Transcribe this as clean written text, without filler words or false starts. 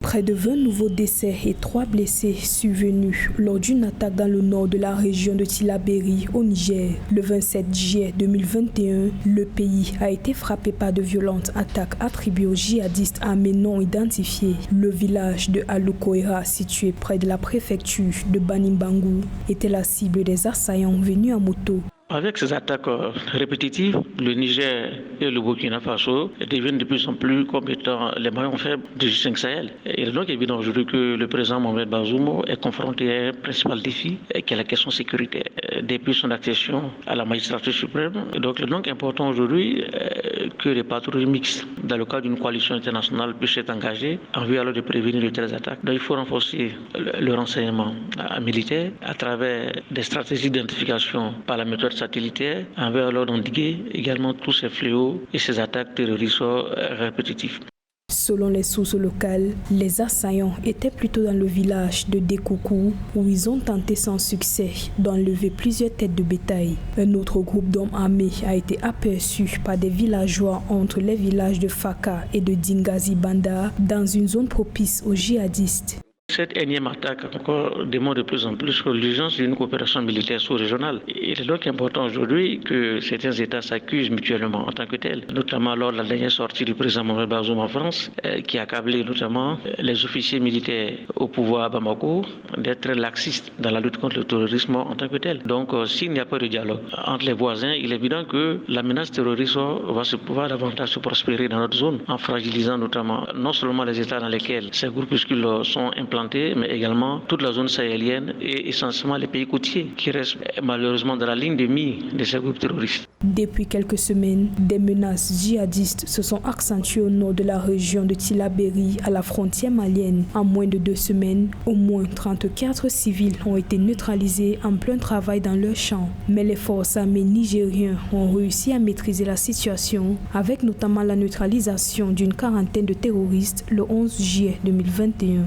Près de 20 nouveaux décès et 3 blessés survenus lors d'une attaque dans le nord de la région de Tillabéri au Niger. Le 27 juillet 2021, le pays a été frappé par de violentes attaques attribuées aux djihadistes armés non identifiés. Le village de Aloukoira, situé près de la préfecture de Banimbangu, était la cible des assaillants venus à moto. Avec ces attaques répétitives, le Niger et le Burkina Faso deviennent de plus en plus comme étant les maillons faibles du G5 Sahel. Il est donc évident aujourd'hui que le président Mohamed Bazoum est confronté à un principal défi, qui est la question sécuritaire. Depuis son accession à la magistrature suprême, donc il est donc important aujourd'hui que les patrouilles mixtes dans le cadre d'une coalition internationale puissent être engagées en vue alors de prévenir de telles attaques. Donc il faut renforcer le renseignement militaire à travers des stratégies d'identification par la méthode satellitaire, envers alors d'endiguer également tous ces fléaux et ces attaques terroristes répétitives. Selon les sources locales, les assaillants étaient plutôt dans le village de Dekoukou où ils ont tenté sans succès d'enlever plusieurs têtes de bétail. Un autre groupe d'hommes armés a été aperçu par des villageois entre les villages de Faka et de Dingazi Banda dans une zone propice aux djihadistes. Cette énième attaque encore démontre de plus en plus l'urgence d'une coopération militaire sous-régionale. Il est donc important aujourd'hui que certains États s'accusent mutuellement en tant que tels, notamment lors de la dernière sortie du président Mohamed Bazoum en France, qui a accablé notamment les officiers militaires au pouvoir à Bamako d'être très laxistes dans la lutte contre le terrorisme en tant que tel. Donc s'il n'y a pas de dialogue entre les voisins, il est évident que la menace terroriste va davantage se prospérer dans notre zone, en fragilisant notamment non seulement les États dans lesquels ces groupuscules sont implantés, mais également toute la zone sahélienne et essentiellement les pays côtiers qui restent malheureusement dans la ligne de mire de ces groupes terroristes. Depuis quelques semaines, des menaces djihadistes se sont accentuées au nord de la région de Tillabéri à la frontière malienne. En moins de 2 semaines, au moins 34 civils ont été neutralisés en plein travail dans leurs champs. Mais les forces armées nigériennes ont réussi à maîtriser la situation avec notamment la neutralisation d'une quarantaine de terroristes le 11 juillet 2021.